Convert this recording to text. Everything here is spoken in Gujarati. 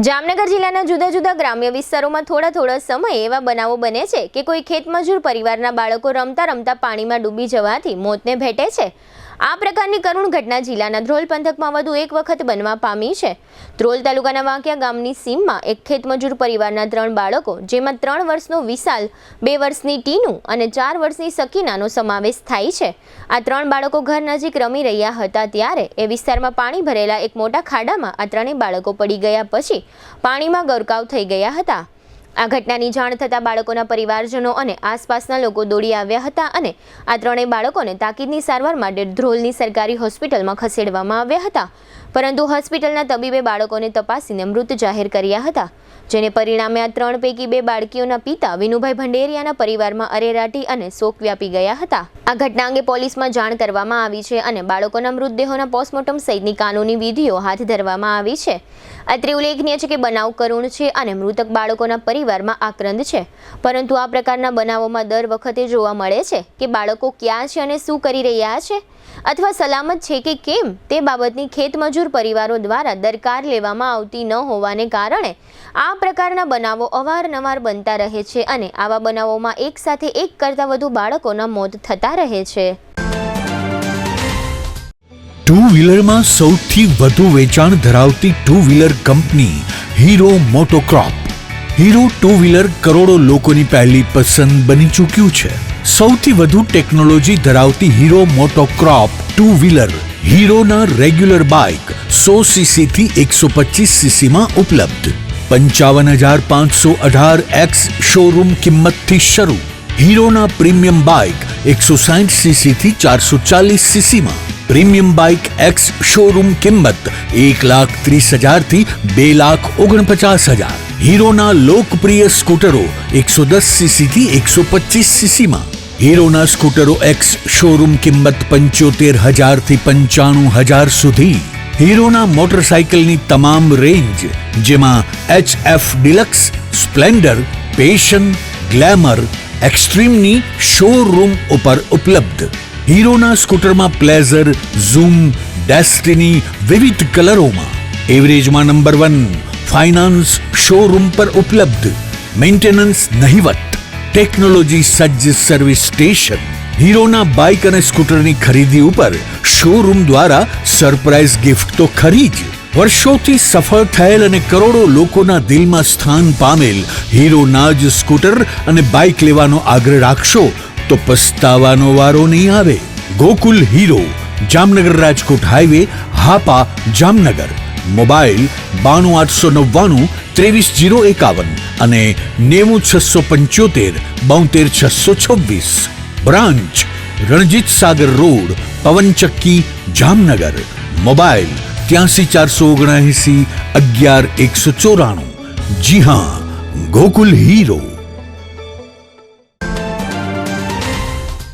જામનગર જિલ્લાના જુદા જુદા ગ્રામ્ય વિસ્તારોમાં થોડા સમયે એવા બનાવો બને છે કે કોઈ ખેતમજૂર પરિવારના બાળકો રમતા રમતા પાણીમાં ડૂબી જવાથી મોતને ભેટે છે। આ પ્રકારની કરુણ ઘટના જિલ્લાના ધ્રોલ પંથકમાં વધુ એક વખત બનવા પામી છે। ધ્રોલ તાલુકાના વાંકિયા ગામની સીમમાં એક ખેતમજૂર પરિવારના 3 બાળકો, જેમાં 3 વર્ષનો વિશાલ, 2 વર્ષની ટીનુ અને 4 વર્ષની સકીનાનો સમાવેશ થાય છે। આ 3 બાળકો ઘર નજીક રમી રહ્યા હતા ત્યારે એ વિસ્તારમાં પાણી ભરેલા એક મોટા ખાડામાં આ 3 બાળકો પડી ગયા પછી પાણીમાં ગરકાવ થઈ ગયા હતા। આ ઘટનાની જાણ થતાં બાળકોના પરિવારજનો અને આસપાસના લોકો દોડી આવ્યા હતા અને આ 3 બાળકોને તાકીદની સારવાર માટે ધ્રોલની સરકારી હોસ્પિટલમાં ખસેડવામાં આવ્યા હતા, પરંતુ હોસ્પિટલના તબીબે બાળકોને તપાસીને મૃત જાહેર કર્યા હતા, જેને પરિણામે આ 3 પૈકી 2 બાળકીઓના પિતા વિનુભાઈ ભંડેરિયાના પરિવારમાં અરેરાટી અને શોક વ્યાપી ગયા હતા। આ ઘટના અંગે પોલીસમાં જાણ કરવામાં આવી છે અને બાળકોના મૃતદેહોના પોસ્ટમોર્ટમ સહિતની કાનૂની વિધિઓ હાથ ધરવામાં આવી છે। અત્રે ઉલ્લેખનીય છે કે બનાવ કરુણ છે અને મૃતક બાળકોના પરિવારમાં આક્રંદ છે, પરંતુ આ પ્રકારના બનાવોમાં દર વખતે જોવા મળે છે કે બાળકો ક્યાં છે અને શું કરી રહ્યા છે અથવા સલામત છે કે કેમ તે બાબતની ખેતમજૂર પરિવારો દ્વારા દરકાર લેવામાં આવતી ન હોવાને કારણે આ પ્રકારના બનાવો અવારનવાર બનતા રહે છે અને આવા બનાવોમાં એક સાથે એક કરતાં વધુ બાળકોના મોત થતા રહે છે। ટુ વ્હીલરમાં સૌથી વધુ વેચાણ ધરાવતી ટુ વ્હીલર કંપની Hero MotoCorp. Hero two wheeler કરોડો લોકોની પહેલી પસંદ બની ચૂક્યું છે। સૌથી વધુ ટેકનોલોજી ધરાવતી હીરો મોટોક્રોપ ટુ વ્હીલર હીરોના રેગ્યુલર બાઇક 100 સીસી થી 125 સીસી માં ઉપલબ્ધ। 55,518 એક્સ શોરૂમ કિંમતથી શરૂ। હીરોના પ્રીમિયમ બાઇક 160 સીસી થી 440 સીસી માં। પ્રીમિયમ બાઇક એક્સ શોરૂમ કિંમત 1,30,000 થી 2,49,000। હીરોના લોકપ્રિય સ્કૂટરો 110 સીસી થી 125 સીસી માં। હીરોના સ્કૂટરો એક્સ શોરૂમ કિંમત 75,000 થી 95,000 સુધી। હીરોના મોટરસાઇકલની તમામ રેન્જ, જેમાં HF deluxe, splendor, passion, glamour, એક્સ્ટ્રીમની શોરૂમ ઉપર ઉપલબ્ધ। હીરોના સ્કૂટરમાં પ્લેઝર, ઝૂમ, ડેસ્ટિની વિવિધ કલરોમાં। એવરેજમાં નંબર 1 ફાઇનાન્સ શોરૂમ પર ઉપલબ્ધ। મેન્ટેનન્સ નહિવત, ટેકનોલોજી સજ્જ સર્વિસ સ્ટેશન। હીરોના બાઇક અને સ્કૂટરની ખરીદી ઉપર શોરૂમ દ્વારા સરપ્રાઇઝ ગિફ્ટ તો ખરી જ, વર્ષોથી સફળ થયેલ અને કરોડો લોકોના દિલમાં સ્થાન પામેલ હીરોના જ સ્કૂટર અને બાઇક લેવાનો આગ્રહ રાખશો તો પસ્તાવાનો વારો નહીં આવે। Gokul hero, Jamnagar Rajkot highway, Hapa, Jamnagar. Mobile 92 899 23 051 અને 90 675 72 626। Branch Ranjit Sagar road, પવનચક્કી, Jamnagar. Mobile 83 479 11 194। જી હા, ગોકુલ હીરો।